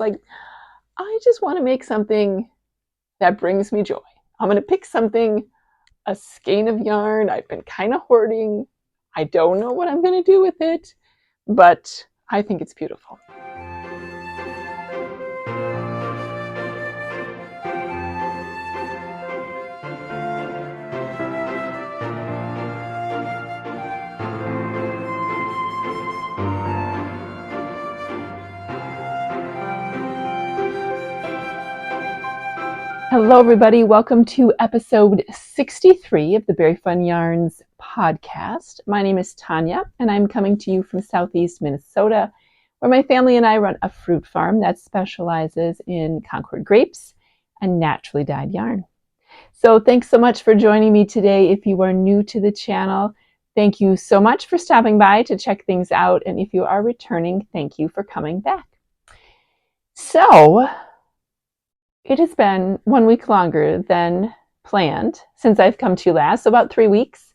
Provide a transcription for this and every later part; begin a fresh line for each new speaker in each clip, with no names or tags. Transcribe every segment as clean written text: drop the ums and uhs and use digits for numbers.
like, I just want to make something that brings me joy. I'm going to pick something, a skein of yarn I've been kind of hoarding. I don't know what I'm going to do with it, but I think it's beautiful. Hello, everybody. Welcome to episode 63 of the Berry Fun Yarns podcast. My name is Tanya, and I'm coming to you from Southeast Minnesota, where my family and I run a fruit farm that specializes in Concord grapes and naturally dyed yarn. So thanks so much for joining me today. If you are new to the channel, thank you so much for stopping by to check things out. And if you are returning, thank you for coming back. So it has been 1 week longer than planned since I've come to you last, so about 3 weeks.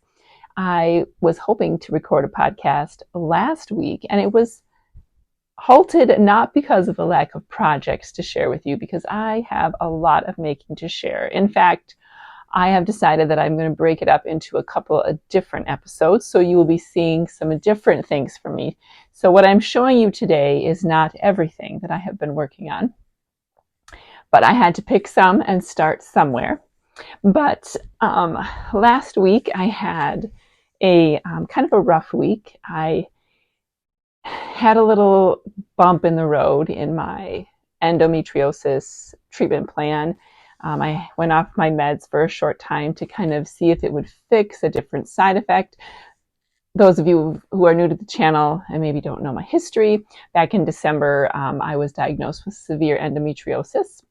I was hoping to record a podcast last week, and it was halted not because of a lack of projects to share with you, because I have a lot of making to share. In fact, I have decided that I'm going to break it up into a couple of different episodes, so you will be seeing some different things from me. So what I'm showing you today is not everything that I have been working on, but I had to pick some and start somewhere. But last week I had a kind of a rough week. I had a little bump in the road in my endometriosis treatment plan. I went off my meds for a short time to kind of see if it would fix a different side effect. Those of you who are new to the channel and maybe don't know my history, back in December, I was diagnosed with severe endometriosis.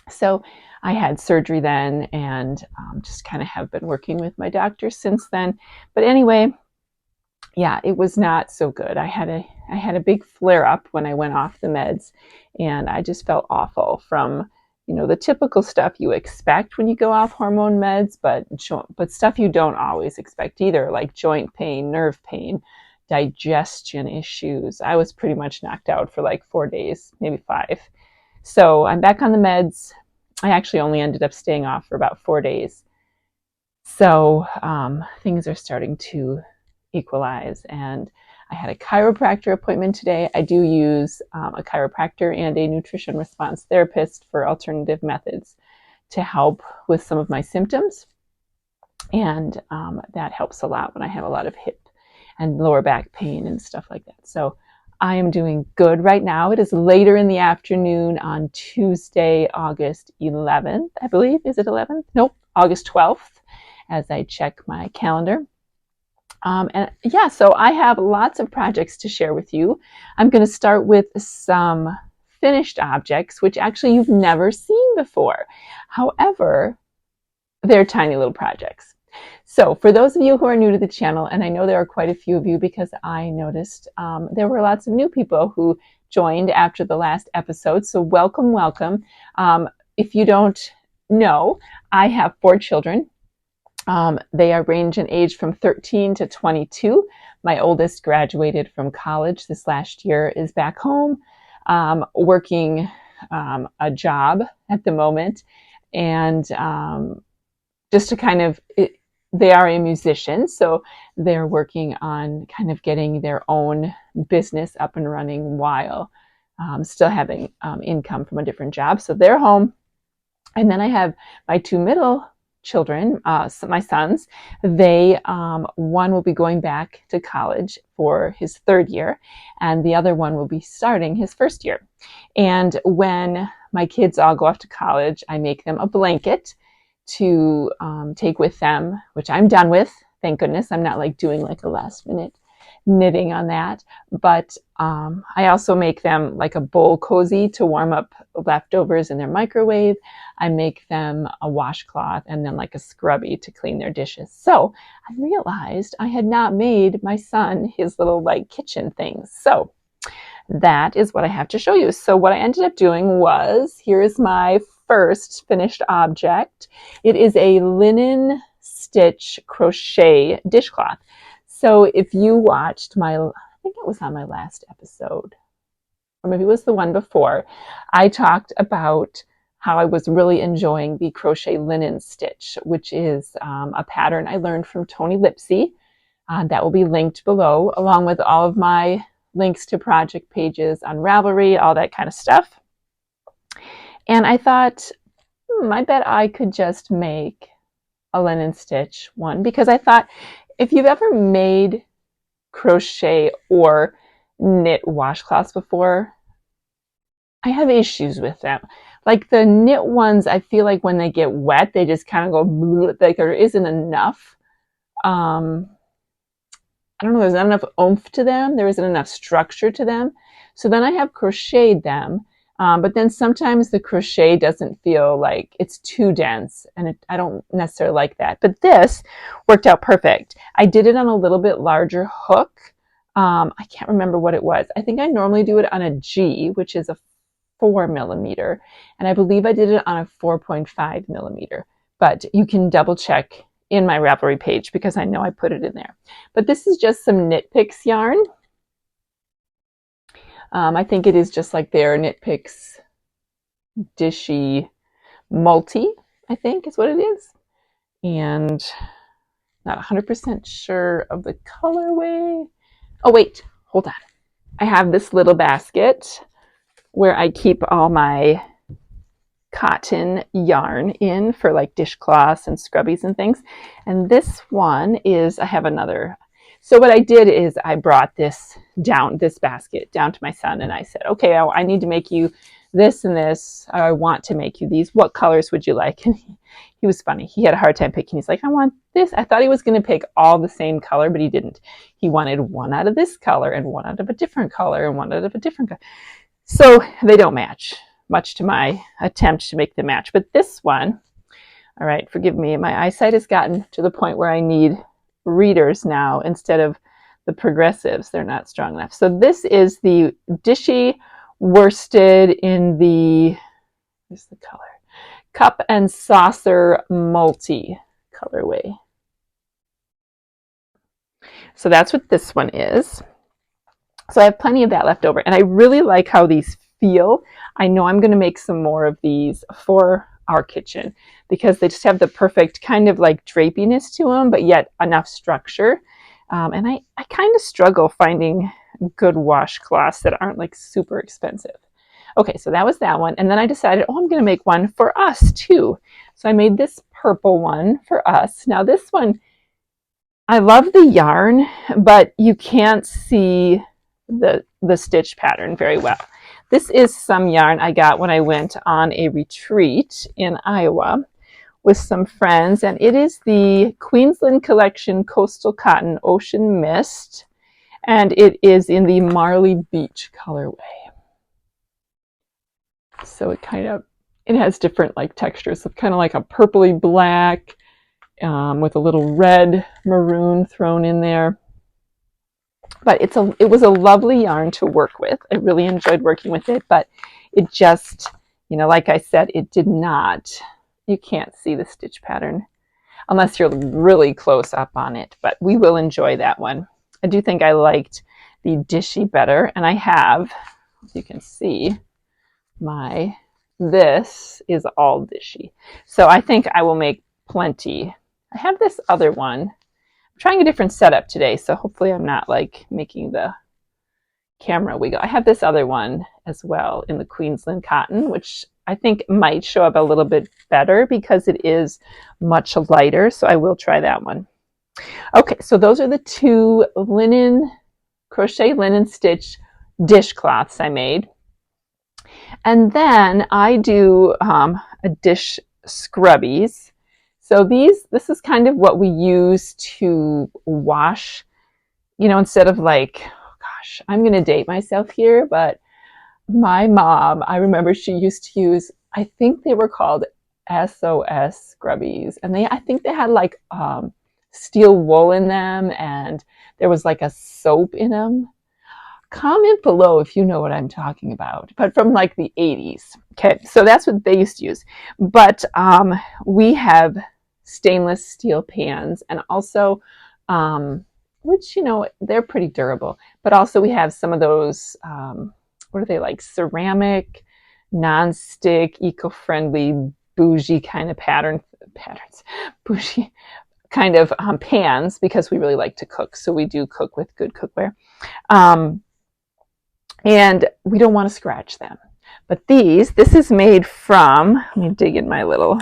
So I had surgery then, and just kind of have been working with my doctor since then. But anyway, yeah, it was not so good. I had a big flare up when I went off the meds, and I just felt awful from, the typical stuff you expect when you go off hormone meds, but stuff you don't always expect either, like joint pain, nerve pain, digestion issues. I was pretty much knocked out for like 4 days, maybe 5. So I'm back on the meds. I actually only ended up staying off for about 4 days. So things are starting to equalize. And I had a chiropractor appointment today. I do use a chiropractor and a nutrition response therapist for alternative methods to help with some of my symptoms. And that helps a lot when I have a lot of hip and lower back pain and stuff like that. So I am doing good right now. It is later in the afternoon on Tuesday, August 11th, I believe. Is it 11th? Nope, August 12th, as I check my calendar. So I have lots of projects to share with you. I'm going to start with some finished objects, which actually you've never seen before. However, they're tiny little projects. So for those of you who are new to the channel, and I know there are quite a few of you because I noticed there were lots of new people who joined after the last episode. So welcome, welcome. If you don't know, I have 4 children. They are range in age from 13 to 22. My oldest graduated from college this last year, is back home working a job at the moment. And just to kind of... they are a musician, so they're working on kind of getting their own business up and running while still having income from a different job. So they're home. And then I have my 2 middle children, my sons. They, one will be going back to college for his 3rd year, and the other one will be starting his 1st year. And when my kids all go off to college, I make them a blanket to take with them, which I'm done with. Thank goodness. I'm not like doing like a last minute knitting on that. But I also make them like a bowl cozy to warm up leftovers in their microwave. I make them a washcloth and then like a scrubby to clean their dishes. So I realized I had not made my son his little like kitchen things. So that is what I have to show you. So what I ended up doing was, here is my first finished object. It is a linen stitch crochet dishcloth. So if you watched I think it was on my last episode, or maybe it was the one before, I talked about how I was really enjoying the crochet linen stitch, which is a pattern I learned from Tony Lipsy. That will be linked below, along with all of my links to project pages on Ravelry, all that kind of stuff. And I thought, I bet I could just make a linen stitch one, because I thought if you've ever made crochet or knit washcloths before, I have issues with them. Like the knit ones, I feel like when they get wet, they just kind of go, like there isn't enough, I don't know, there's not enough oomph to them. There isn't enough structure to them. So then I have crocheted them. But then sometimes the crochet doesn't feel like it's too dense, and I don't necessarily like that. But this worked out perfect. I did it on a little bit larger hook. I can't remember what it was. I think I normally do it on a G, which is a 4 millimeter, and I believe I did it on a 4.5 millimeter. But you can double check in my Ravelry page because I know I put it in there. But this is just some Knit Picks yarn. I think it is just like their Knit Picks Dishy Multi, I think is what it is. And not 100% sure of the colorway. Oh, wait, hold on. I have this little basket where I keep all my cotton yarn in for like dishcloths and scrubbies and things. And this one is, I have another. So what I did is I brought this basket down to my son, and I said, okay, I need to make you this and this. I want to make you these. What colors would you like? And he was funny. He had a hard time picking. He's like, I want this. I thought he was going to pick all the same color, but he didn't. He wanted one out of this color and one out of a different color and one out of a different color. So they don't match, much to my attempt to make them match. But this one, all right, forgive me, my eyesight has gotten to the point where I need readers now instead of the progressives. They're not strong enough. So this is the Dishy worsted in the, where's the color? Cup and Saucer Multi colorway. So that's what this one is. So I have plenty of that left over, and I really like how these feel. I know I'm going to make some more of these for our kitchen because they just have the perfect kind of like drapiness to them, but yet enough structure. And I kind of struggle finding good washcloths that aren't like super expensive. Okay, so that was that one. And then I decided, I'm going to make one for us too. So I made this purple one for us. Now this one, I love the yarn, but you can't see the stitch pattern very well. This is some yarn I got when I went on a retreat in Iowa with some friends, and it is the Queensland Collection Coastal Cotton Ocean Mist, and it is in the Marley Beach colorway. So it has different like textures, of kind of like a purpley black with a little red maroon thrown in there. But it was a lovely yarn to work with. I really enjoyed working with it, but it just, like I said, it did not, you can't see the stitch pattern unless you're really close up on it, but we will enjoy that one. I do think I liked the Dishy better, and I have, as you can see, this is all Dishy. So I think I will make plenty. I have this other one. I'm trying a different setup today, so hopefully I'm not like making the camera wiggle. I have this other one as well in the Queensland cotton, which I think might show up a little bit better because it is much lighter, so I will try that one. Okay, so those are the two crochet linen stitch dishcloths I made. And then I do a dish scrubbies. So this is kind of what we use to wash, instead of like, oh gosh, I'm going to date myself here, but my mom, I remember she used to use, I think they were called SOS scrubbies, and I think they had like steel wool in them, and there was like a soap in them. Comment below if you know what I'm talking about, but from like the 80s. Okay, so that's what they used to use. But we have stainless steel pans, and also, which, they're pretty durable, but also we have some of those, what are they, like ceramic, non-stick, eco-friendly, bougie kind of patterns, bougie kind of pans, because we really like to cook. So we do cook with good cookware. And we don't want to scratch them. But this is made from, let me dig in my little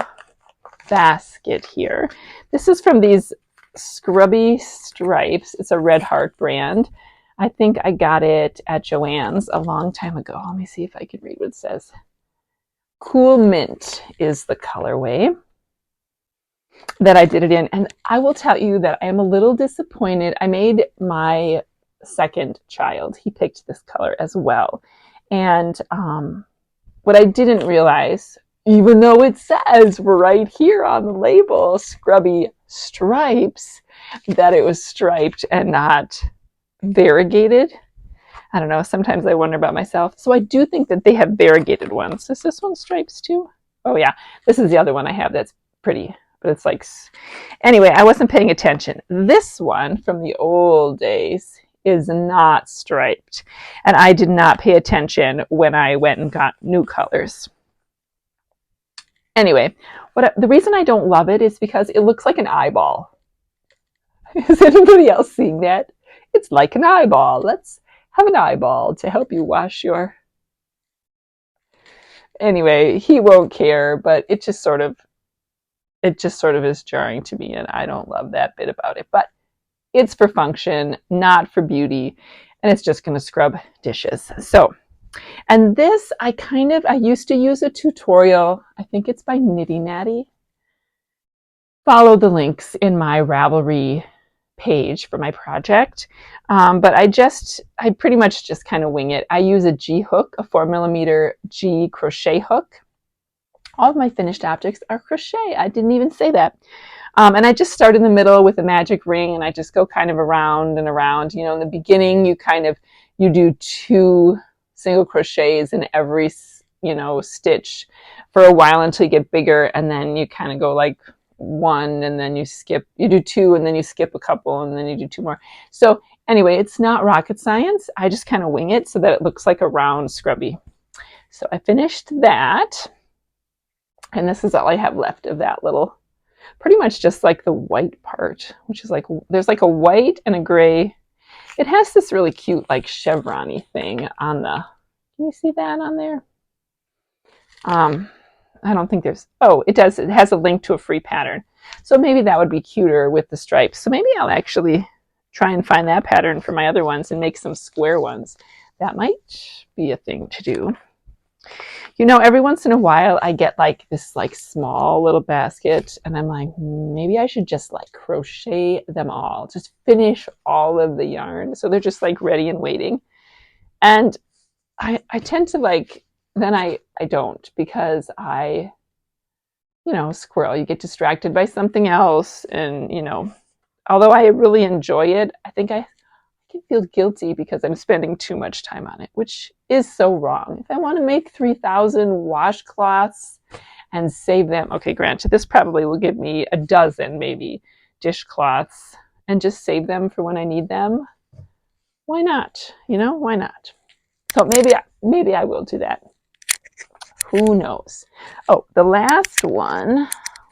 basket here. This is from these Scrubby Stripes. It's a Red Heart brand. I think I got it at Joann's a long time ago. Let me see if I can read what it says. Cool Mint is the colorway that I did it in. And I will tell you that I am a little disappointed. I made my second child. He picked this color as well. And what I didn't realize, even though it says right here on the label, Scrubby Stripes, that it was striped and not variegated. I don't know. Sometimes I wonder about myself. So I do think that they have variegated ones. Is this one stripes too? Oh yeah. This is the other one I have that's pretty. But it's like, anyway, I wasn't paying attention. This one from the old days is not striped. And I did not pay attention when I went and got new colors. Anyway, the reason I don't love it is because it looks like an eyeball. Is anybody else seeing that? It's like an eyeball. Let's have an eyeball to help you wash your... Anyway, he won't care, but it just sort of is jarring to me, and I don't love that bit about it. But it's for function, not for beauty, and it's just going to scrub dishes. So, and this, I used to use a tutorial. I think it's by Nitty Natty. Follow the links in my Ravelry page for my project. But I pretty much just kind of wing it. I use a G hook, a 4mm G crochet hook. All of my finished objects are crochet. I didn't even say that. And I just start in the middle with a magic ring, and I just go kind of around and around. You know, in the beginning, you do 2 single crochets in every, stitch for a while until you get bigger, and then you kind of go like 1, and then you do 2, and then you skip a couple, and then you do 2 more. So anyway, it's not rocket science. I just kind of wing it so that it looks like a round scrubby. So I finished that. And this is all I have left of that little, pretty much just like the white part, which is like, there's like a white and a gray. It has this really cute like chevron-y thing on the, can you see that on there? I don't think there's, oh, it does. It has a link to a free pattern. So maybe that would be cuter with the stripes. So maybe I'll actually try and find that pattern for my other ones and make some square ones. That might be a thing to do. You know, every once in a while I get like this like small little basket, and I'm like, maybe I should just like crochet them all, just finish all of the yarn. So they're just like ready and waiting. And I tend to like, then I don't, because squirrel, you get distracted by something else. And, although I really enjoy it, I think I can feel guilty because I'm spending too much time on it, which is so wrong. If I want to make 3,000 washcloths and save them, okay, granted, this probably will give me a dozen, maybe, dishcloths, and just save them for when I need them. Why not? Why not? So maybe I will do that. Who knows? Oh, the last one,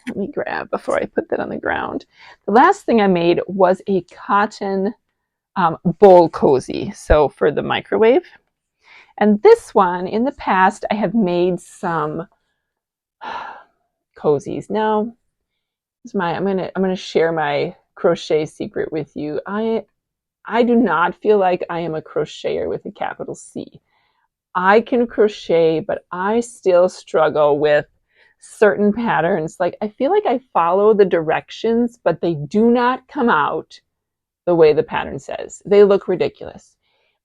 let me grab before I put that on the ground. The last thing I made was a cotton bowl cozy, so for the microwave. And this one, in the past, I have made some cozies. Now, I'm gonna share my crochet secret with you. I do not feel like I am a crocheter with a capital C. I can crochet, but I still struggle with certain patterns. Like, I feel like I follow the directions, but they do not come out the way the pattern says. They look ridiculous.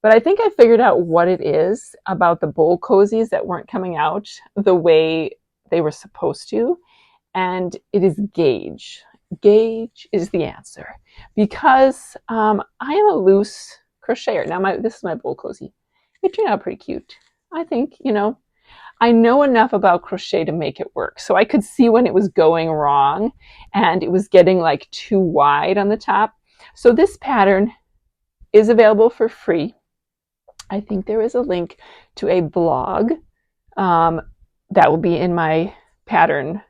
But I think I figured out what it is about the bowl cozies that weren't coming out the way they were supposed to. And it is gauge. Gauge is the answer. Because I am a loose crocheter. Now, this is my bowl cozy. It turned out pretty cute. I think, I know enough about crochet to make it work. So I could see when it was going wrong and it was getting like too wide on the top. So this pattern is available for free. I think there is a link to a blog that will be in my pattern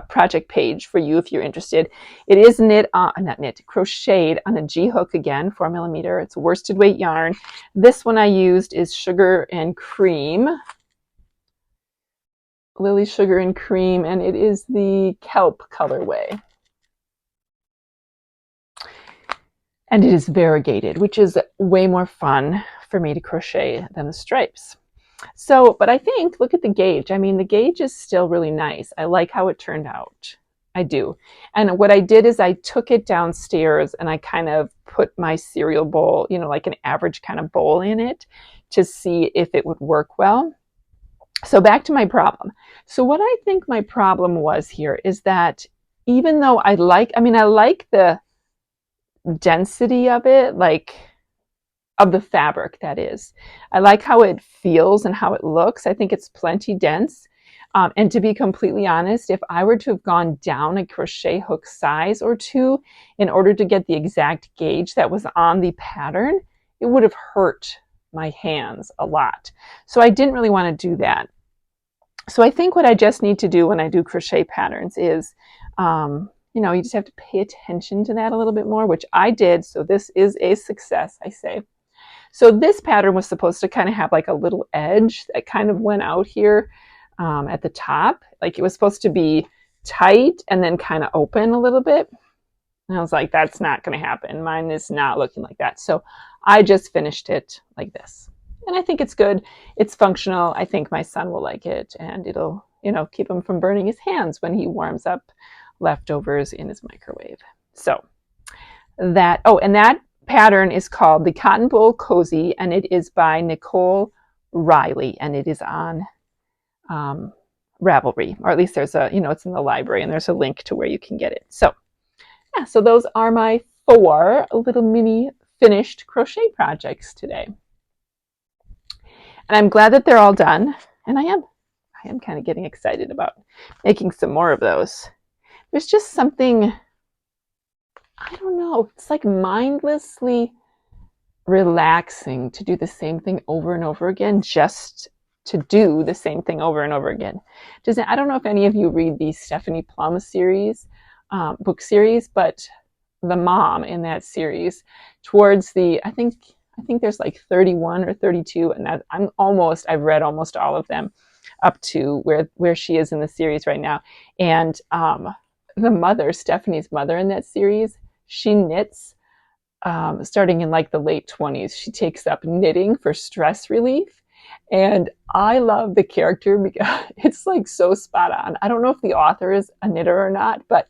project page for you if you're interested. It is crocheted on a G hook again, 4mm. It's worsted weight yarn. This one I used is Sugar and Cream, Lily Sugar and Cream, and it is the Kelp colorway. And it is variegated, which is way more fun for me to crochet than the stripes. So, but I think, look at the gauge. I mean, the gauge is still really nice. I like how it turned out. I do. And what I did is I took it downstairs and I kind of put my cereal bowl, like an average kind of bowl in it to see if it would work well. So back to my problem. So what I think my problem was here is that even though I like the density of it, like of the fabric, that is. I like how it feels and how it looks. I think it's plenty dense. And to be completely honest, if I were to have gone down a crochet hook size or two in order to get the exact gauge that was on the pattern, it would have hurt my hands a lot. So I didn't really want to do that. So I think what I just need to do when I do crochet patterns is, you just have to pay attention to that a little bit more, which I did. So this is a success, I say. So this pattern was supposed to kind of have like a little edge that kind of went out here at the top. Like it was supposed to be tight and then kind of open a little bit. And I was like, that's not going to happen. Mine is not looking like that. So I just finished it like this. And I think it's good. It's functional. I think my son will like it, and it'll, keep him from burning his hands when he warms up leftovers in his microwave. So and that pattern is called the Cotton Bowl Cozy, and it is by Nicole Riley, and it is on Ravelry, or at least there's it's in the library, and there's a link to where you can get it. So yeah, so those are my 4 little mini finished crochet projects today. And I'm glad that they're all done, and I am kind of getting excited about making some more of those. There's just something, I don't know, it's like mindlessly relaxing to do the same thing over and over again, just to do the same thing over and over again. I don't know if any of you read the Stephanie Plum series, book series, but the mom in that series, towards I think there's like 31 or 32, and I've read almost all of them up to where she is in the series right now. And the mother, Stephanie's mother in that series, she knits starting in like the late 20s. She takes up knitting for stress relief. And I love the character because it's like so spot on. I don't know if the author is a knitter or not, but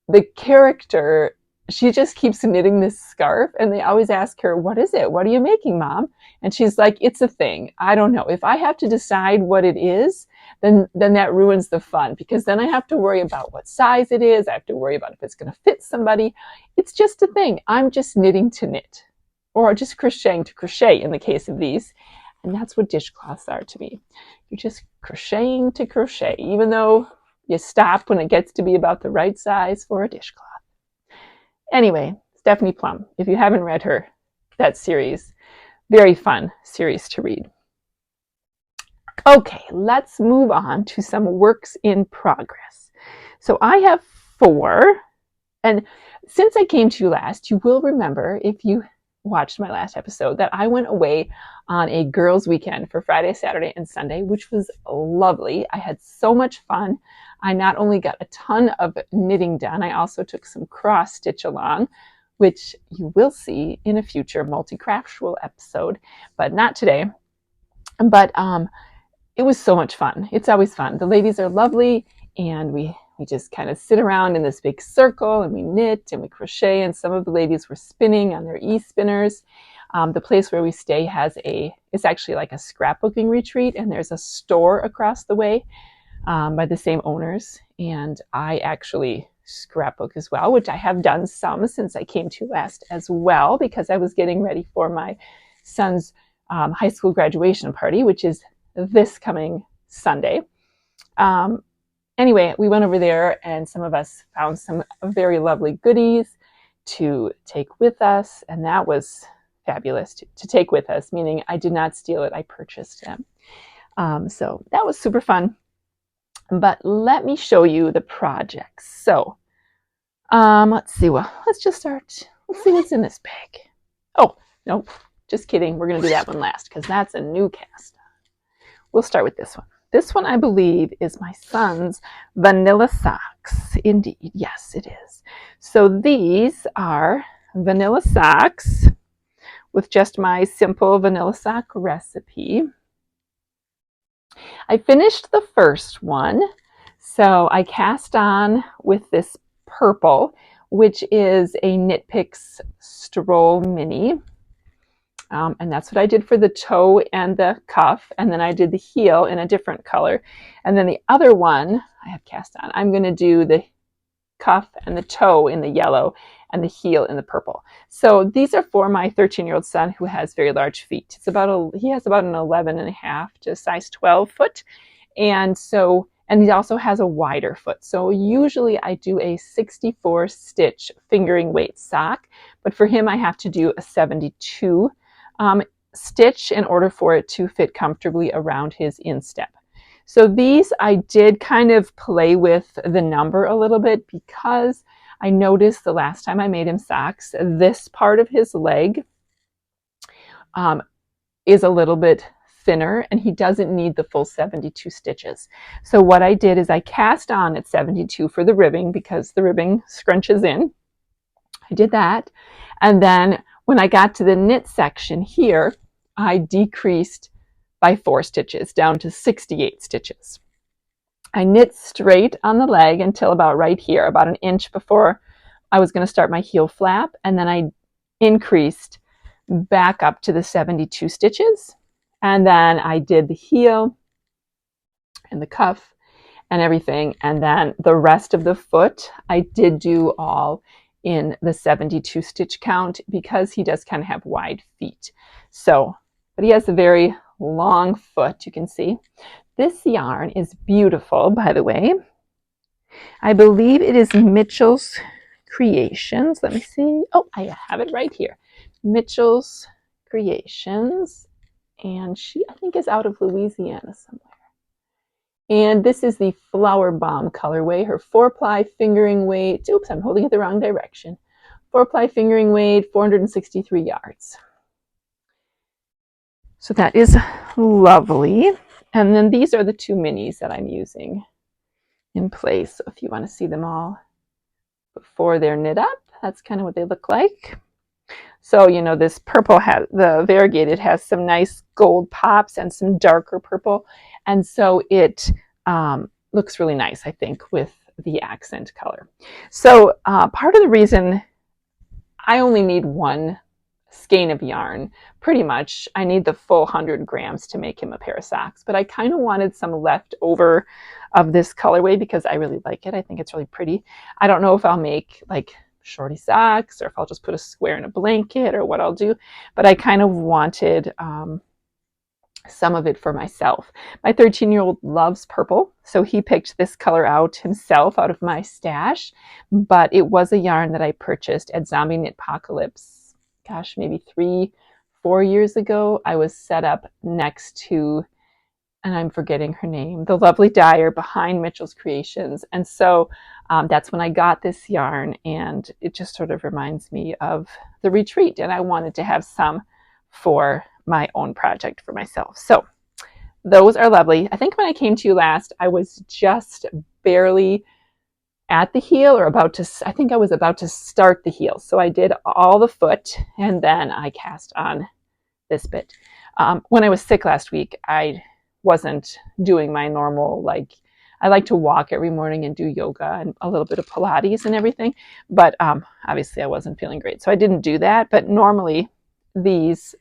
the character, she just keeps knitting this scarf, and they always ask her, what is it? What are you making, Mom? And she's like, it's a thing. I don't know. If I have to decide what it is, then that ruins the fun, because then I have to worry about what size it is. I have to worry about if it's going to fit somebody. It's just a thing. I'm just knitting to knit, or just crocheting to crochet in the case of these. And that's what dishcloths are to me. You're just crocheting to crochet, even though you stop when it gets to be about the right size for a dishcloth. Anyway, Stephanie Plum, if you haven't read that series, very fun series to read. Okay, let's move on to some works in progress. So I have 4, and since I came to you last, you will remember, if you watched my last episode, that I went away on a girls' weekend for Friday, Saturday, and Sunday, which was lovely. I had so much fun. I not only got a ton of knitting done, I also took some cross stitch along, which you will see in a future multi-craftual episode, but not today. But it was so much fun. It's always fun. The ladies are lovely, and we just kind of sit around in this big circle, and we knit and we crochet, and some of the ladies were spinning on their e-spinners. The place where we stay it's actually like a scrapbooking retreat, and there's a store across the way by the same owners, and I actually scrapbook as well, which I have done some since I came to last as well, because I was getting ready for my son's high school graduation party, which is this coming Sunday. Anyway, we went over there, and some of us found some very lovely goodies to take with us, and that was fabulous to take with us, meaning I did not steal it, I purchased them. So that was super fun. But let me show you the projects. So let's see. Well, let's just start. Let's see what's in this bag. Oh, no, just kidding. We're going to do that one last because that's a new cast. We'll start with this one. This one, I believe, is my son's vanilla socks. Indeed, yes, it is. So these are vanilla socks with just my simple vanilla sock recipe. I finished the first one, so I cast on with this purple, which is a Knit Picks Stroll Mini. And that's what I did for the toe and the cuff, and then I did the heel in a different color. And then the other one I have cast on, I'm going to do the cuff and the toe in the yellow and the heel in the purple. So these are for my 13-year-old son who has very large feet. He has about an 11.5 to size 12 foot. And he also has a wider foot. So usually I do a 64 stitch fingering weight sock, but for him I have to do a 72 stitch in order for it to fit comfortably around his instep. So these I did kind of play with the number a little bit because I noticed the last time I made him socks, this part of his leg is a little bit thinner and he doesn't need the full 72 stitches. So what I did is I cast on at 72 for the ribbing because the ribbing scrunches in. I did that. And then when I got to the knit section here, I decreased by 4 stitches down to 68 stitches. I knit straight on the leg until about right here, about an inch before I was going to start my heel flap, and then I increased back up to the 72 stitches, and then I did the heel and the cuff and everything, and then the rest of the foot I did do all in the 72 stitch count because he does kind of have wide feet. So, but he has a very long foot, you can see. This yarn is beautiful, by the way. I believe it is Mitchell's Creations. Let me see. Oh, I have it right here. Mitchell's Creations. And she, I think, is out of Louisiana somewhere. And this is the Flower Bomb colorway. Her 4-ply fingering weight. Oops, I'm holding it the wrong direction. 4-ply fingering weight, 463 yards. So that is lovely. And then these are the 2 minis that I'm using in place. So if you want to see them all before they're knit up, that's kind of what they look like. So, you know, this purple has, the variegated has some nice gold pops and some darker purple. And so it looks really nice, I think, with the accent color. So part of the reason I only need 1 skein of yarn, pretty much, I need the full 100 grams to make him a pair of socks. But I kind of wanted some left over of this colorway because I really like it. I think it's really pretty. I don't know if I'll make like shorty socks or if I'll just put a square in a blanket or what I'll do, but I kind of wanted some of it for myself. My 13-year-old loves purple, so he picked this color out himself out of my stash, but it was a yarn that I purchased at Zombie Knitpocalypse, gosh, maybe 3-4 years ago. I was set up next to, and I'm forgetting her name, the lovely dyer behind Mitchell's Creations. And so that's when I got this yarn, and it just sort of reminds me of the retreat. And I wanted to have some for my own project for myself. So those are lovely. I think when I came to you last, I was just barely at the heel or I think I was about to start the heel. So I did all the foot and then I cast on this bit. When I was sick last week, I wasn't doing my normal, I like to walk every morning and do yoga and a little bit of Pilates and everything, but obviously I wasn't feeling great, so I didn't do that. But normally these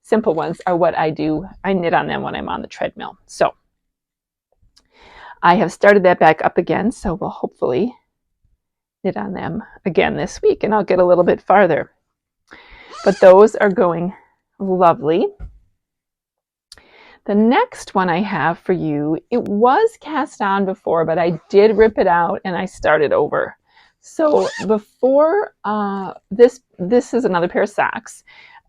simple ones are what I do. I knit on them when I'm on the treadmill. So I have started that back up again, so we'll hopefully knit on them again this week, and I'll get a little bit farther. But those are going lovely. The next one I have for you, it was cast on before, but I did rip it out and I started over. So before this is another pair of socks.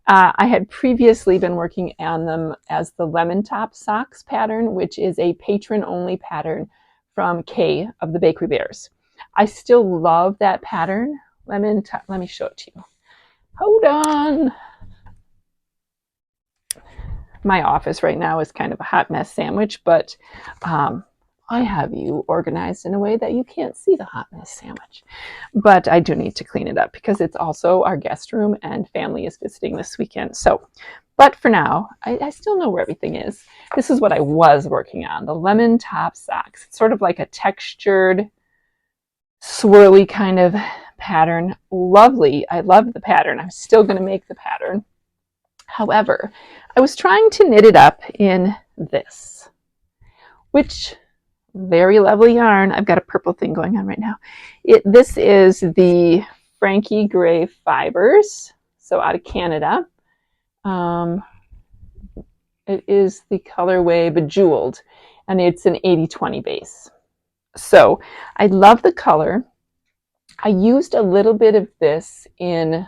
I had previously been working on them as the lemon top socks pattern, which is a patron only pattern from Kay of the Bakery Bears. I still love that pattern. Lemon top, let me show it to you. Hold on. My office right now is kind of a hot mess sandwich, but I have you organized in a way that you can't see the hot mess sandwich. But I do need to clean it up because it's also our guest room and family is visiting this weekend. So, but for now, I still know where everything is. This is what I was working on, the lemon top socks. It's sort of like a textured, swirly kind of pattern. Lovely. I love the pattern. I'm still going to make the pattern. However, I was trying to knit it up in this, which very lovely yarn. I've got a purple thing going on right now. This is the Frankie Gray Fibers, so out of Canada. It is the colorway Bejeweled, and it's an 80-20 base. So I love the color. I used a little bit of this in,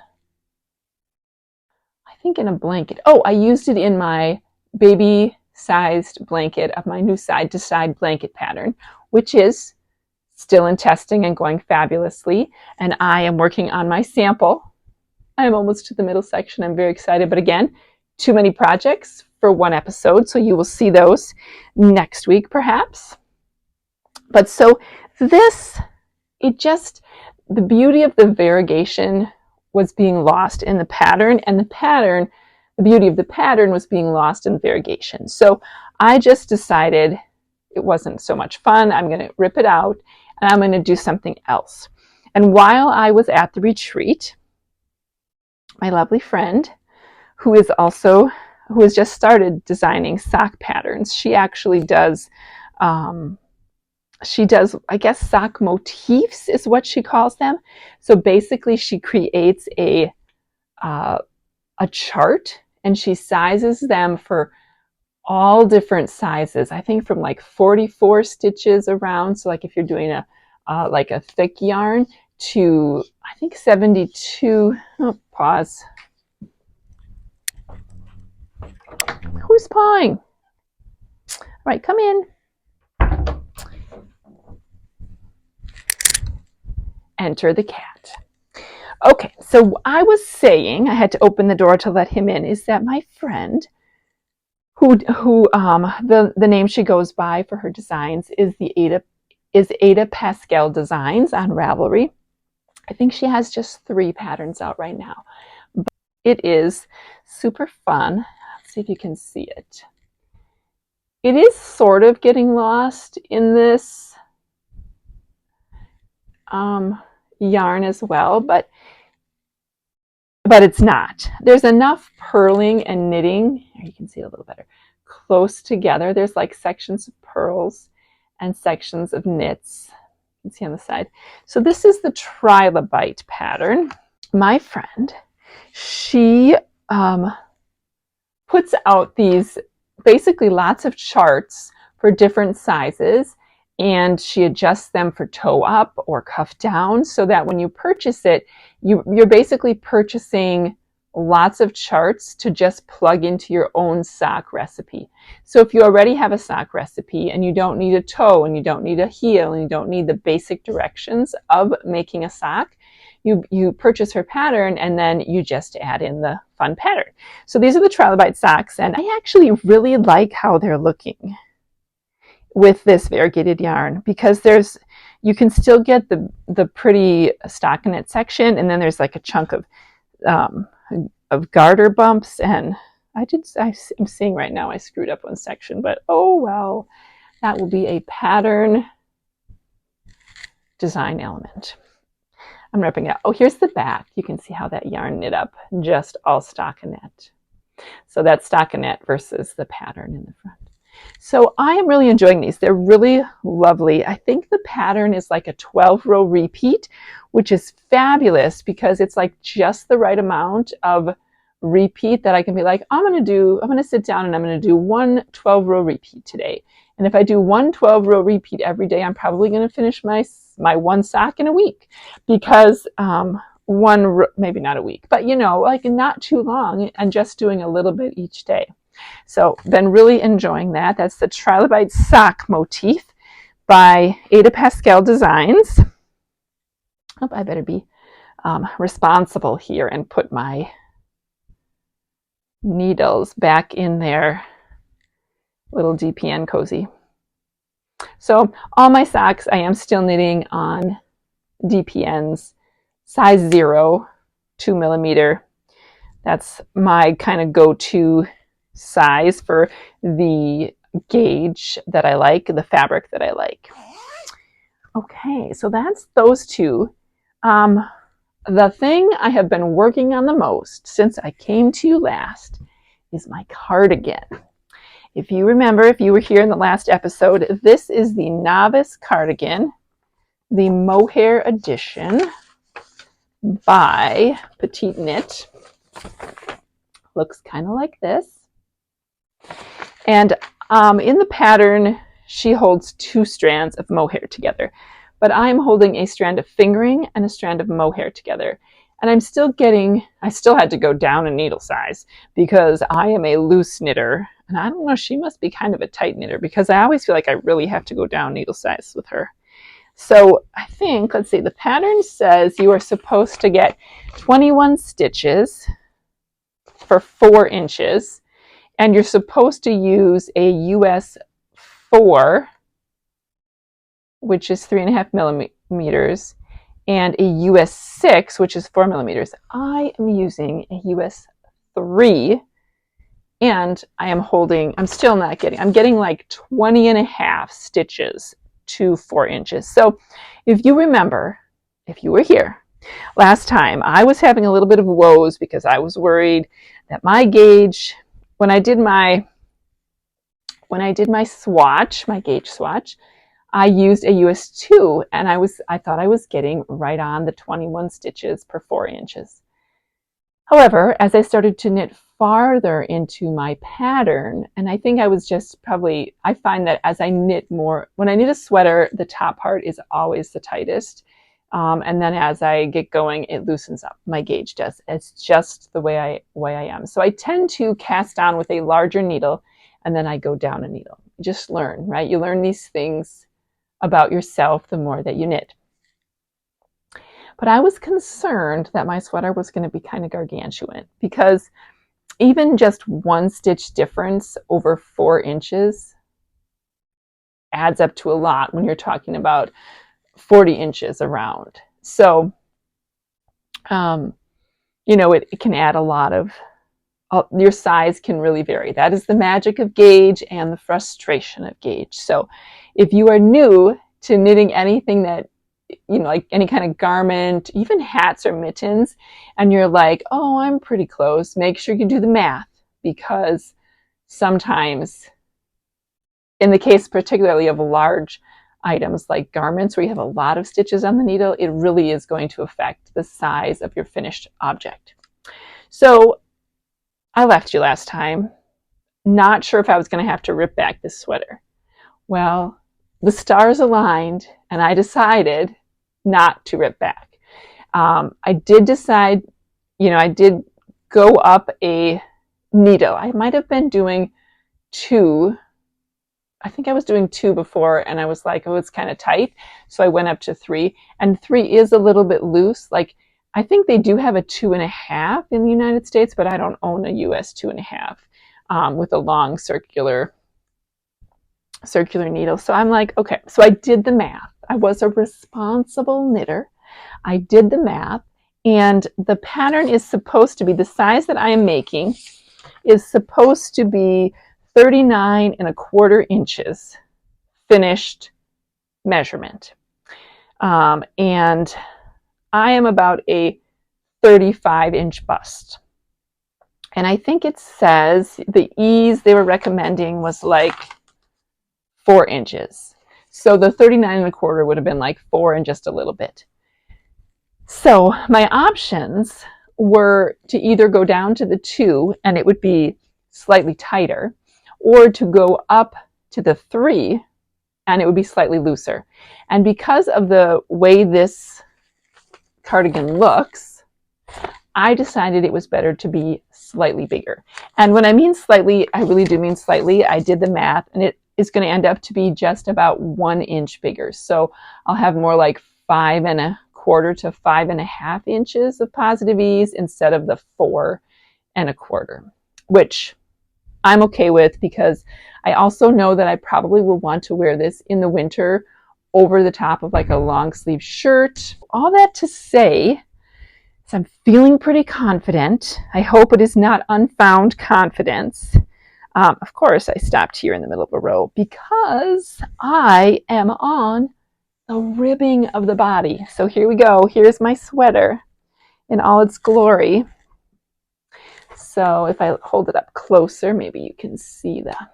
I think in a blanket. Oh, I used it in my baby sized blanket of my new side to side blanket pattern, which is still in testing and going fabulously. And I am working on my sample. I'm almost to the middle section. I'm very excited, but again, too many projects for one episode, so you will see those next week perhaps. But so this, the beauty of the variegation was being lost in the pattern, and the beauty of the pattern was being lost in variegation. So I just decided it wasn't so much fun. I'm going to rip it out and I'm going to do something else. And while I was at the retreat, my lovely friend, who has just started designing sock patterns, she actually does, I guess, sock motifs is what she calls them. So basically she creates a chart and she sizes them for all different sizes. I think from like 44 stitches around. So like if you're doing like a thick yarn to, I think 72, pause. Who's pawing? All right, come in. Enter the cat. Okay, so I was saying, I had to open the door to let him in, is that my friend, who the name she goes by for her designs is Ada Pascal Designs on Ravelry. I think she has just 3 patterns out right now. But it is super fun. Let's see if you can see it. It is sort of getting lost in this yarn as well, but it's not. There's enough purling and knitting, here you can see it a little better, close together. There's like sections of purls and sections of knits. You can see on the side. So this is the Trilobite pattern. My friend, she puts out these basically lots of charts for different sizes, and she adjusts them for toe up or cuff down so that when you purchase it, you're basically purchasing lots of charts to just plug into your own sock recipe. So if you already have a sock recipe and you don't need a toe and you don't need a heel and you don't need the basic directions of making a sock, you purchase her pattern and then you just add in the fun pattern. So these are the Trilobite socks, and I actually really like how they're looking with this variegated yarn, because you can still get the pretty stockinette section, and then there's like a chunk of garter bumps, and I'm seeing right now I screwed up one section, but oh well, that will be a pattern design element. I'm ripping it out. Oh, here's the back. You can see how that yarn knit up, just all stockinette. So that's stockinette versus the pattern in the front. So I am really enjoying these. They're really lovely. I think the pattern is like a 12-row repeat, which is fabulous because it's like just the right amount of repeat that I can be like, I'm going to sit down and I'm going to do one 12-row repeat today. And if I do one 12-row repeat every day, I'm probably going to finish my one sock in a week, because maybe not a week, but like not too long, and just doing a little bit each day. So been really enjoying that. That's the Trilobite sock motif by Ada Pascal Designs. Oh, I better be responsible here and put my needles back in their little DPN cozy. So all my socks I am still knitting on DPNs, size 0, 2 millimeter. That's my kind of go-to size for the gauge that I like, the fabric that I like. Okay, so that's those two. The thing I have been working on the most since I came to you last is my cardigan. If you remember, if you were here in the last episode, this is the Novice Cardigan, the mohair edition by Petite Knit. Looks kind of like this. And in the pattern, she holds 2 strands of mohair together. But I'm holding a strand of fingering and a strand of mohair together. And I still had to go down a needle size because I am a loose knitter. And I don't know, she must be kind of a tight knitter because I always feel like I really have to go down needle size with her. So I think, let's see, the pattern says you are supposed to get 21 stitches for 4 inches. And you're supposed to use a US 4, which is 3.5 millimeters, and a US 6, which is 4 millimeters. I am using a US 3, and I'm still not getting, I'm getting like 20.5 stitches to 4 inches. So if you remember, if you were here last time, I was having a little bit of woes because I was worried that my gauge, when I did my swatch, my gauge swatch, I used a US 2, and I thought I was getting right on the 21 stitches per 4 inches. However, as I started to knit farther into my pattern, and I think I was just I find that as I knit more, when I knit a sweater, the top part is always the tightest. And then as I get going, it loosens up. My gauge does. It's just the way I am. So I tend to cast on with a larger needle, and then I go down a needle. Just learn, right? You learn these things about yourself the more that you knit. But I was concerned that my sweater was going to be kind of gargantuan because even just 1 stitch difference over 4 inches adds up to a lot when you're talking about 40 inches around. So, it can add a lot of, your size can really vary. That is the magic of gauge and the frustration of gauge. So if you are new to knitting anything that, like any kind of garment, even hats or mittens, and you're like, oh, I'm pretty close, make sure you do the math, because sometimes, in the case particularly of large items like garments where you have a lot of stitches on the needle, it really is going to affect the size of your finished object. So I left you last time, not sure if I was going to have to rip back this sweater. Well, the stars aligned and I decided not to rip back. I did decide, I did go up a needle. I might have been doing 2. I think I was doing 2 before, and I was like, oh, it's kind of tight. So I went up to 3, and 3 is a little bit loose. Like, I think they do have a 2.5 in the United States, but I don't own a US 2.5 with a long circular needle. So I'm like, okay, so I did the math. I was a responsible knitter. I did the math, and the pattern is supposed to be, the size that I am making is supposed to be 39.25 inches finished measurement. And I am about a 35-inch bust. And I think it says the ease they were recommending was like 4 inches. So the 39.25 would have been like 4 and just a little bit. So my options were to either go down to the 2 and it would be slightly tighter, or to go up to the 3 and it would be slightly looser. And because of the way this cardigan looks, I decided it was better to be slightly bigger. And when I mean slightly, I really do mean slightly. I did the math, and it is going to end up to be just about 1 inch bigger. So I'll have more like 5¼ to 5½ inches of positive E's instead of the 4¼ which I'm okay with, because I also know that I probably will want to wear this in the winter over the top of like a long sleeve shirt. All that to say, so I'm feeling pretty confident. I hope it is not unfound confidence. Of course, I stopped here in the middle of a row because I am on the ribbing of the body. So here we go. Here's my sweater in all its glory. So if I hold it up closer, maybe you can see that.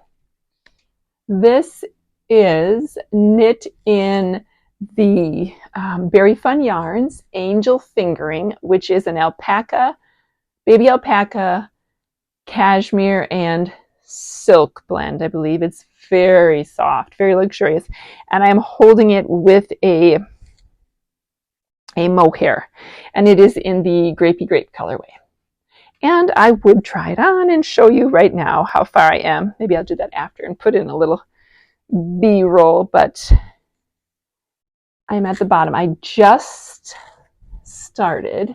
This is knit in the Berry Fun Yarns Angel Fingering, which is an alpaca, baby alpaca, cashmere, and silk blend. I believe it's very soft, very luxurious, and I'm holding it with a mohair, and it is in the grapey grape colorway. And I would try it on and show you right now how far I am. Maybe I'll do that after and put in a little B-roll, but I'm at the bottom. I just started.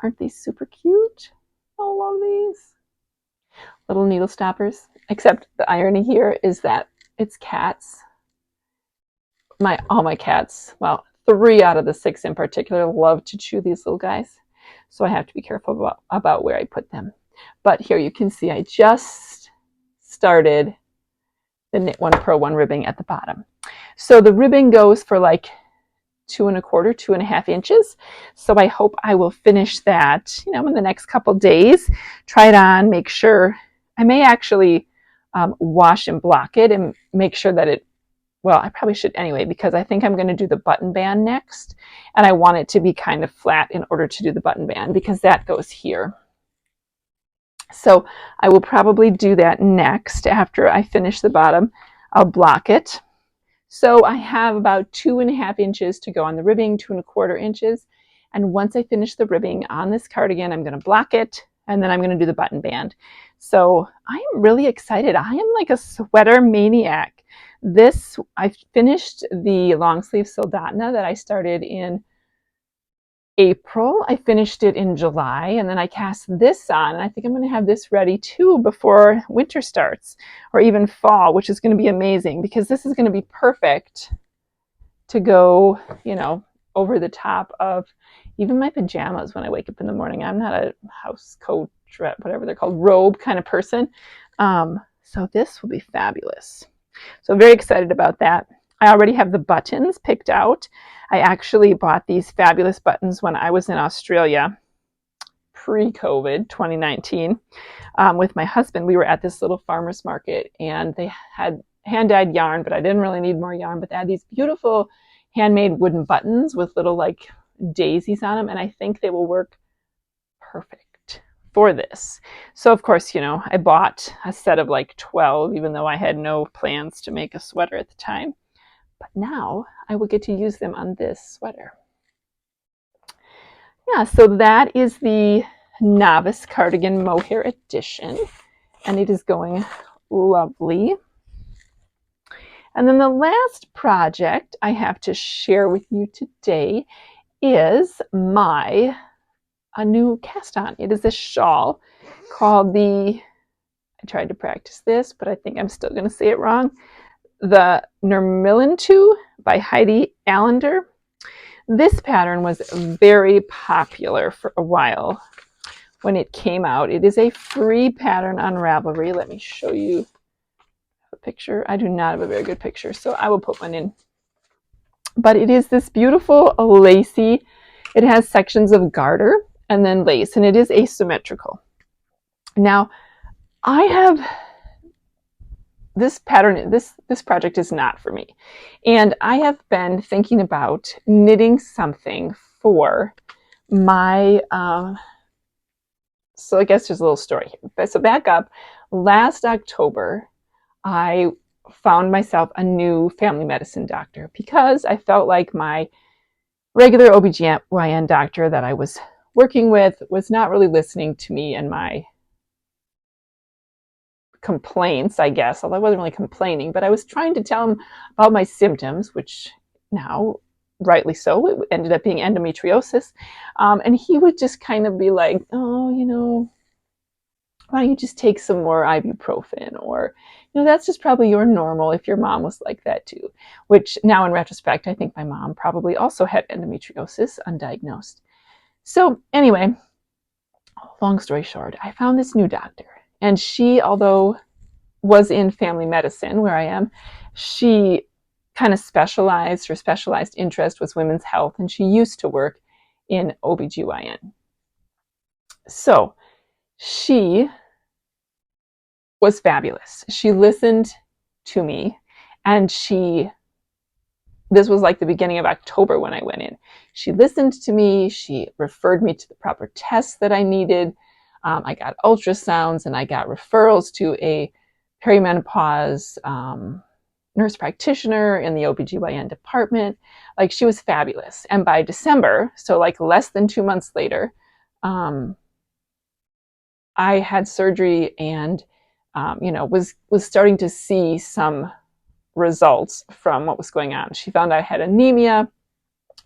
Aren't these super cute? I love these. Little needle stoppers. Except the irony here is that it's cats. All my cats, well, 3 out of the 6 in particular, love to chew these little guys. So I have to be careful about where I put them. But here you can see I just started the Knit One Purl One ribbing at the bottom. So the ribbing goes for like 2¼ to 2½ inches. So I hope I will finish that, in the next couple days. Try it on, make sure. I may actually wash and block it and make sure that it, well, I probably should anyway, because I think I'm going to do the button band next. And I want it to be kind of flat in order to do the button band, because that goes here. So I will probably do that next. After I finish the bottom, I'll block it. So I have about 2½ inches to go on the ribbing, 2¼ inches. And once I finish the ribbing on this cardigan, I'm going to block it, and then I'm going to do the button band. So I am really excited. I am like a sweater maniac. I finished the long sleeve Soldotna that I started in April. I finished it in July, and then I cast this on, and I think I'm going to have this ready too before winter starts, or even fall, which is going to be amazing, because this is going to be perfect to go, over the top of even my pajamas when I wake up in the morning. I'm not a house coat, whatever they're called, robe kind of person. So this will be fabulous. So very excited about that. I already have the buttons picked out. I actually bought these fabulous buttons when I was in Australia, pre-COVID, 2019, with my husband. We were at this little farmer's market, and they had hand-dyed yarn, but I didn't really need more yarn, but they had these beautiful handmade wooden buttons with little like daisies on them, and I think they will work perfect for this. So of course, I bought a set of like 12, even though I had no plans to make a sweater at the time. But now I will get to use them on this sweater. Yeah, so that is the Novice Cardigan Mohair Edition, and it is going lovely. And then the last project I have to share with you today is a new cast on. It is a shawl called I tried to practice this, but I think I'm still going to say it wrong. The Nurmillintu by Heidi Allender. This pattern was very popular for a while when it came out. It is a free pattern on Ravelry. Let me show you a picture. I do not have a very good picture, so I will put one in. But it is this beautiful lacy. It has sections of garter and then lace, and it is asymmetrical. Now, I have this pattern, this project is not for me. And I have been thinking about knitting something for my, so I guess there's a little story here. So back up, last October, I found myself a new family medicine doctor because I felt like my regular OBGYN doctor that I was working with was not really listening to me and my complaints, I guess, although I wasn't really complaining, but I was trying to tell him about my symptoms, which now, rightly so, it ended up being endometriosis. And he would just kind of be like, oh, why don't you just take some more ibuprofen? Or, that's just probably your normal if your mom was like that too. Which now in retrospect, I think my mom probably also had endometriosis undiagnosed. So anyway, long story short, I found this new doctor. And she, although was in family medicine where I am, she kind of specialized, her specialized interest was women's health, and she used to work in OBGYN. So she was fabulous. She listened to me, and this was like the beginning of October when I went in. She listened to me. She referred me to the proper tests that I needed. I got ultrasounds, and I got referrals to a perimenopause nurse practitioner in the OBGYN department. Like, she was fabulous. And by December, so like less than 2 months later, I had surgery and was starting to see some results from what was going on. She found I had anemia.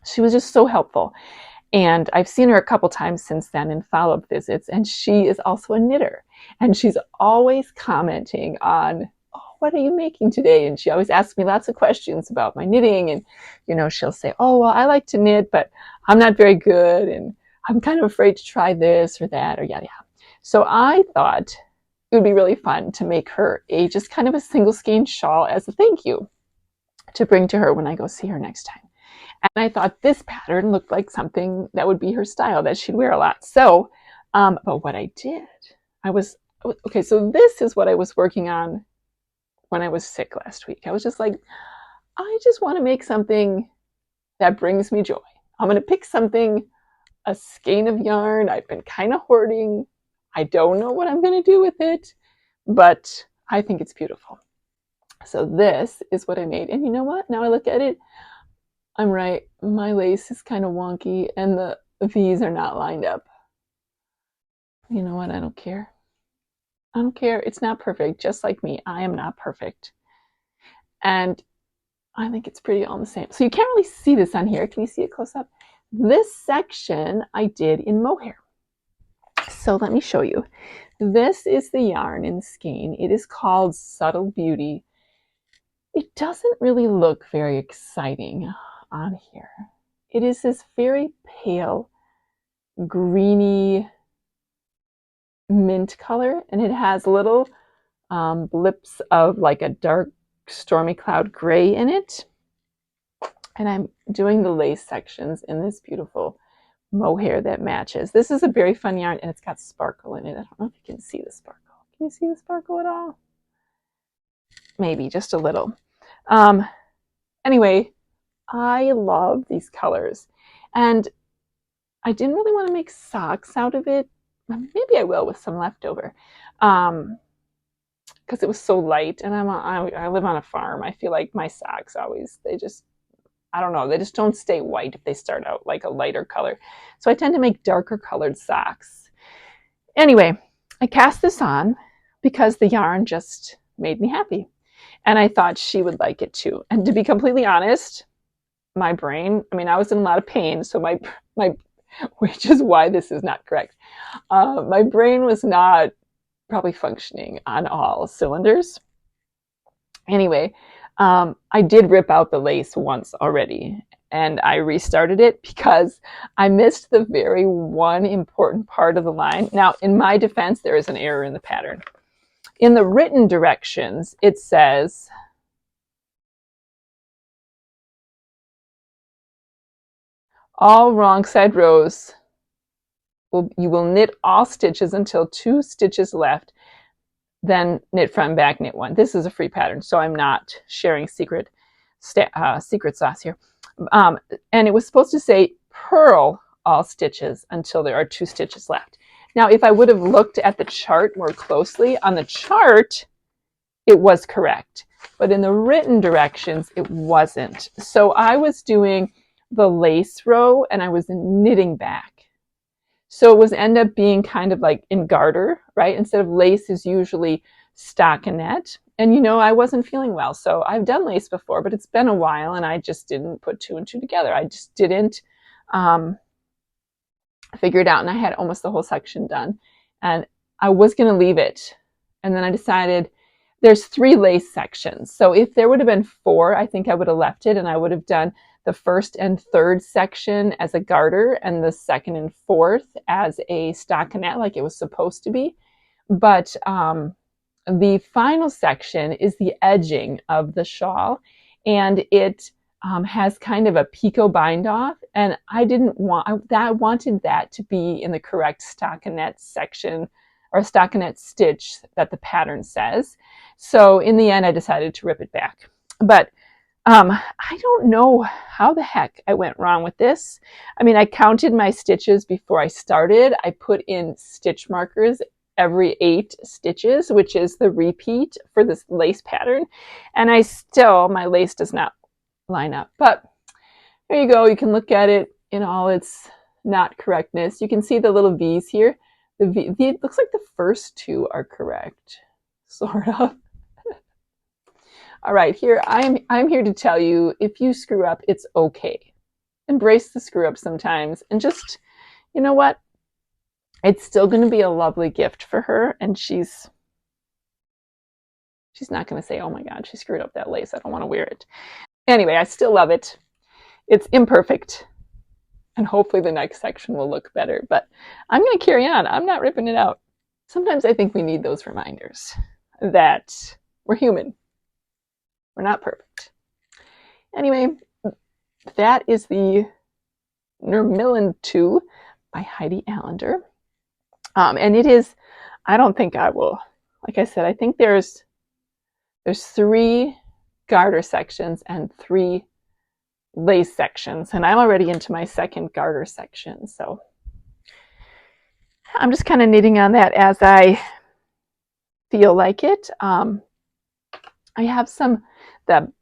She was just so helpful. And I've seen her a couple times since then in follow-up visits. And she is also a knitter. And she's always commenting on, oh, what are you making today? And she always asks me lots of questions about my knitting. And, she'll say, oh, well, I like to knit, but I'm not very good. And I'm kind of afraid to try this or that or yada, yada. So I thought it would be really fun to make her just kind of a single skein shawl as a thank you to bring to her when I go see her next time. And I thought this pattern looked like something that would be her style, that she'd wear a lot. So, but what I did, okay, so this is what I was working on when I was sick last week. I was just like, I just want to make something that brings me joy. I'm going to pick something, a skein of yarn I've been kind of hoarding. I don't know what I'm going to do with it, but I think it's beautiful. So this is what I made. And you know what? Now I look at it, I'm right. My lace is kind of wonky and the V's are not lined up. You know what? I don't care. I don't care. It's not perfect. Just like me, I am not perfect. And I think it's pretty all the same. So you can't really see this on here. Can you see it close up? This section I did in mohair. So let me show you. This is the yarn in the skein. It is called Subtle Beauty. It doesn't really look very exciting on here. It is this very pale, greeny mint color, and it has little blips of like a dark stormy cloud gray in it. And I'm doing the lace sections in this beautiful mohair that matches. This is a very fun yarn, and it's got sparkle in it. I don't know if you can see the sparkle. Can you see the sparkle at all? Maybe just a little. Anyway, I love these colors, and I didn't really want to make socks out of it. Maybe I will with some leftover, because it was so light, and I live on a farm. I feel like my socks always, I don't know, they just don't stay white if they start out like a lighter color. So I tend to make darker colored socks. Anyway, I cast this on because the yarn just made me happy. And I thought she would like it too. And to be completely honest, my brain, I was in a lot of pain, so my which is why this is not correct. My brain was not probably functioning on all cylinders. Anyway, I did rip out the lace once already, and I restarted it because I missed the very one important part of the line. Now, in my defense, there is an error in the pattern. In the written directions, it says, all wrong side rows, you will knit all stitches until 2 stitches left, then knit front and back, knit 1. This is a free pattern, so I'm not sharing secret sauce here. And it was supposed to say purl all stitches until there are 2 stitches left. Now, if I would have looked at the chart more closely, on the chart, it was correct. But in the written directions, it wasn't. So I was doing the lace row, and I was knitting back. So it was end up being kind of like in garter, right? Instead of lace is usually stockinette. And I wasn't feeling well. So I've done lace before, but it's been a while and I just didn't put two and two together. I just didn't figure it out. And I had almost the whole section done. And I was going to leave it. And then I decided there's 3 lace sections. So if there would have been 4, I think I would have left it and I would have done the first and third section as a garter and the second and fourth as a stockinette like it was supposed to be. But the final section is the edging of the shawl, and it has kind of a picot bind off, and I wanted that to be in the correct stockinette section or stockinette stitch that the pattern says. So in the end, I decided to rip it back. But I don't know how the heck I went wrong with this. I mean, I counted my stitches before I started. I put in stitch markers every 8 stitches, which is the repeat for this lace pattern. And my lace does not line up. But there you go. You can look at it in all its not correctness. You can see the little V's here. It looks like the first 2 are correct, sort of. All right, here I'm here to tell you, if you screw up, it's okay. Embrace the screw up sometimes, and just, you know what? It's still going to be a lovely gift for her, and she's not going to say, "Oh my God, she screwed up that lace. I don't want to wear it." Anyway, I still love it. It's imperfect, and hopefully the next section will look better. But I'm going to carry on. I'm not ripping it out. Sometimes I think we need those reminders that we're human. We're not perfect. Anyway, that is the Nurmillan 2 by Heidi Allender. And it is, I don't think I will, like I said, I think there's 3 garter sections and 3 lace sections. And I'm already into my second garter section. So I'm just kind of knitting on that as I feel like it. I have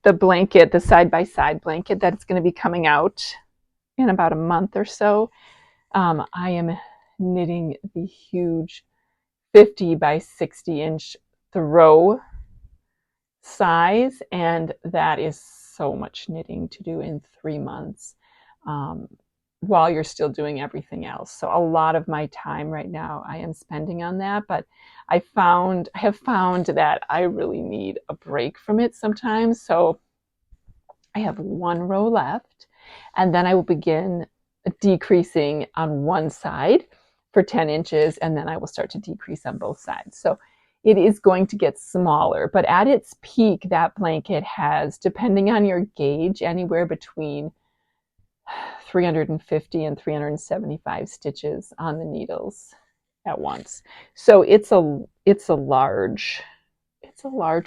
the blanket, the side-by-side blanket that's going to be coming out in about a month or so. I am knitting the huge 50 by 60 inch throw size, and that is so much knitting to do in 3 months while you're still doing everything else. So a lot of my time right now I am spending on that, but I have found that I really need a break from it sometimes. So I have 1 row left, and then I will begin decreasing on one side for 10 inches, and then I will start to decrease on both sides. So it is going to get smaller, but at its peak, that blanket has, depending on your gauge, anywhere between 350 and 375 stitches on the needles at once. So it's a large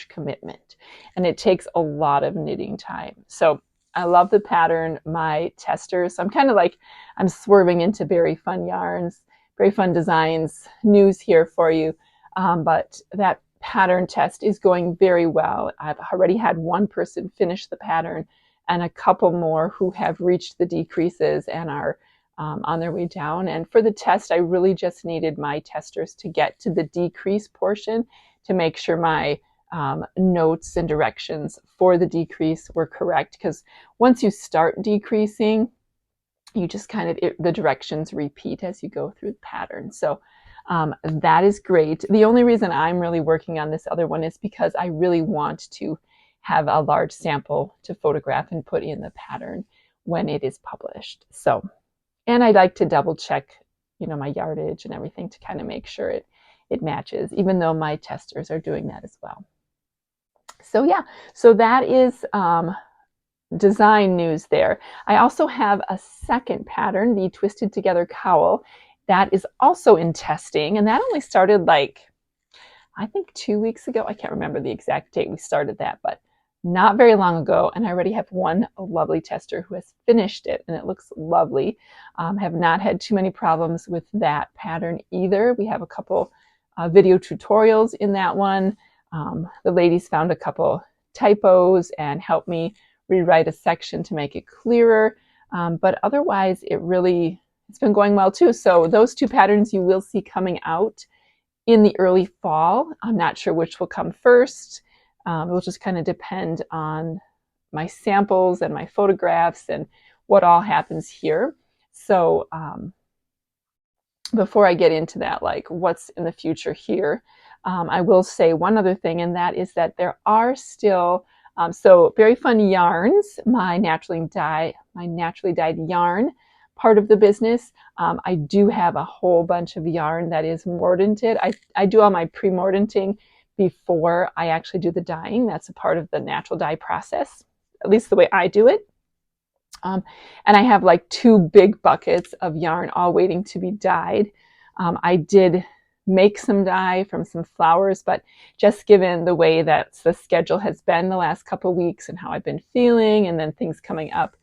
commitment, and it takes a lot of knitting time. So I love the pattern. My testers, I'm swerving into Berry Fun Yarns, Berry Fun Designs news here for you. But that pattern test is going very well. I've already had 1 person finish the pattern and a couple more who have reached the decreases and are on their way down. And for the test, I really just needed my testers to get to the decrease portion to make sure my notes and directions for the decrease were correct. Because once you start decreasing, you just the directions repeat as you go through the pattern. So that is great. The only reason I'm really working on this other one is because I really want to have a large sample to photograph and put in the pattern when it is published. So, and I like to double check, my yardage and everything to kind of make sure it matches, even though my testers are doing that as well. So yeah, so that is design news there. I also have a second pattern, the Twisted Together Cowl, that is also in testing, and that only started I think 2 weeks ago. I can't remember the exact date we started that, but not very long ago, and I already have 1 lovely tester who has finished it, and it looks lovely. Have not had too many problems with that pattern either. We have a couple video tutorials in that one. The ladies found a couple typos and helped me rewrite a section to make it clearer, but otherwise it really it's been going well too. So those two patterns you will see coming out in the early fall. I'm not sure which will come first. It will just kind of depend on my samples and my photographs and what all happens here. So before I get into that, like what's in the future here, I will say one other thing, and that is that there are still, so Berry Fun Yarns, my naturally dyed yarn part of the business. I do have a whole bunch of yarn that is mordanted. I do all my pre-mordanting before I actually do the dyeing. That's a part of the natural dye process, at least the way I do it. And I have like 2 big buckets of yarn all waiting to be dyed. I did make some dye from some flowers, but just given the way that the schedule has been the last couple of weeks and how I've been feeling and then things coming up,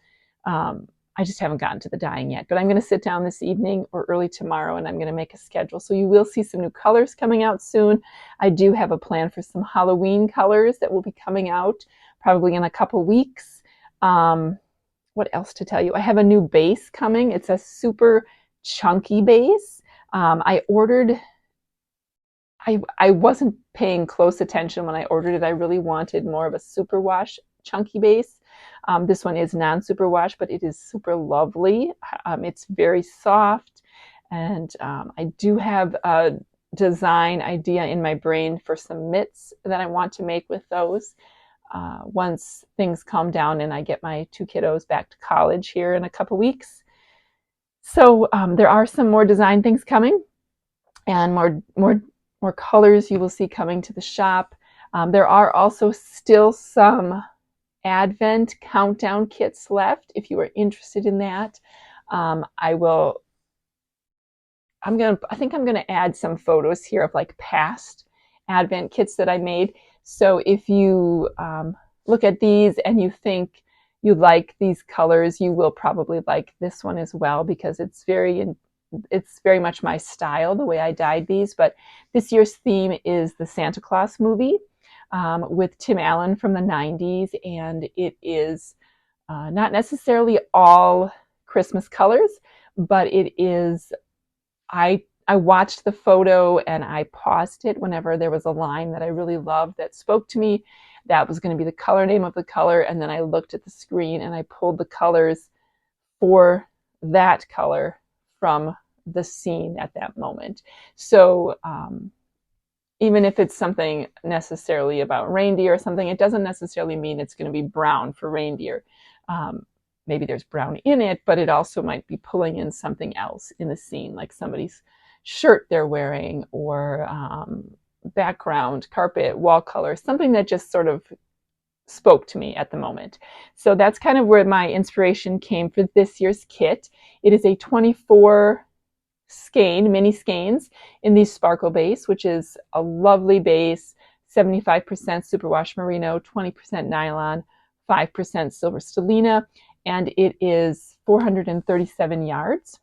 I just haven't gotten to the dyeing yet. But I'm going to sit down this evening or early tomorrow and I'm going to make a schedule. So you will see some new colors coming out soon. I do have a plan for some Halloween colors that will be coming out probably in a couple weeks. What else to tell you? I have a new base coming. It's a super chunky base. I wasn't paying close attention when I ordered it. I really wanted more of a superwash chunky base. This one is non-superwash, but it is super lovely. It's very soft, and I do have a design idea in my brain for some mitts that I want to make with those. Once things calm down and I get my 2 kiddos back to college here in a couple weeks. So there are some more design things coming and more colors you will see coming to the shop. There are also still some Advent countdown kits left if you are interested in that. I think I'm gonna add some photos here of like past Advent kits that I made. So if you look at these and you think you like these colors, you will probably like this one as well, because it's very much my style, the way I dyed these. But this year's theme is the Santa Claus movie with Tim Allen from the 90s, and it is not necessarily all Christmas colors, but it is, I watched the photo and I paused it whenever there was a line that I really loved that spoke to me. That was going to be the color name of the color. And then I looked at the screen and I pulled the colors for that color from the scene at that moment. So even if it's something necessarily about reindeer or something, it doesn't necessarily mean it's going to be brown for reindeer. Maybe there's brown in it, but it also might be pulling in something else in the scene, like somebody's shirt they're wearing, or background, carpet, wall color, something that just sort of spoke to me at the moment. So that's kind of where my inspiration came for this year's kit. It is a 24 skein, mini skeins in the sparkle base, which is a lovely base, 75% superwash merino, 20% nylon, 5% silver stellina, and it is 437 yards.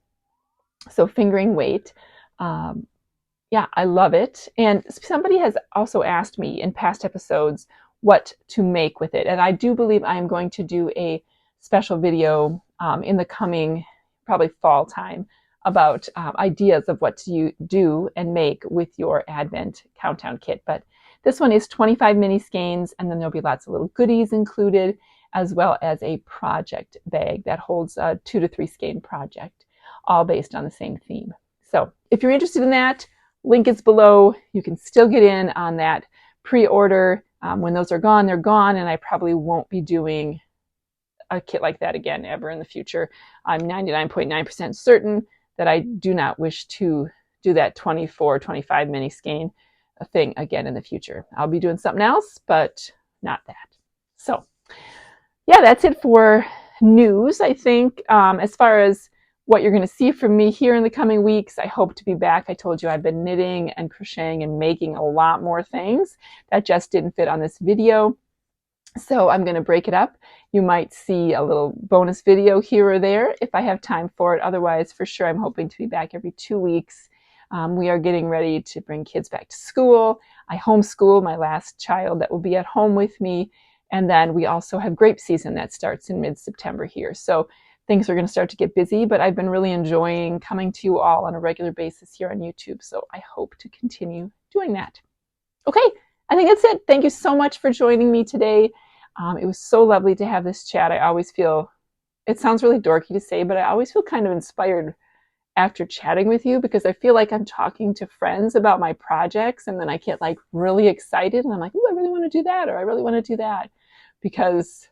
So fingering weight. Yeah, I love it. And somebody has also asked me in past episodes what to make with it. And I do believe I am going to do a special video in the coming, probably fall time, about ideas of what to do and make with your Advent countdown kit. But this one is 25 mini skeins, and then there'll be lots of little goodies included, as well as a project bag that holds a 2 to 3 skein project, all based on the same theme. So if you're interested in that, link is below. You can still get in on that pre-order. When those are gone, they're gone, and I probably won't be doing a kit like that again ever in the future. I'm 99.9% certain that I do not wish to do that 24, 25 mini skein thing again in the future. I'll be doing something else, but not that. So yeah, that's it for news, I think. As far as what you're going to see from me here in the coming weeks, I hope to be back. I told you I've been knitting and crocheting and making a lot more things that just didn't fit on this video. So I'm going to break it up. You might see a little bonus video here or there if I have time for it. Otherwise, for sure, I'm hoping to be back every 2 weeks. We are getting ready to bring kids back to school. I homeschool my last child that will be at home with me. And then we also have grape season that starts in mid-September here. So things are going to start to get busy, but I've been really enjoying coming to you all on a regular basis here on YouTube. So I hope to continue doing that. Okay, I think that's it. Thank you so much for joining me today. It was so lovely to have this chat. I always feel, it sounds really dorky to say, but I always feel kind of inspired after chatting with you, because I feel like I'm talking to friends about my projects, and then I get like really excited and I'm like, oh, I really want to do that, or I really want to do that, because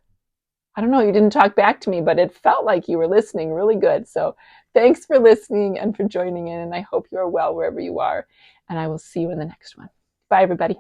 I don't know, you didn't talk back to me, but it felt like you were listening really good. So thanks for listening and for joining in, and I hope you are well wherever you are, and I will see you in the next one. Bye, everybody.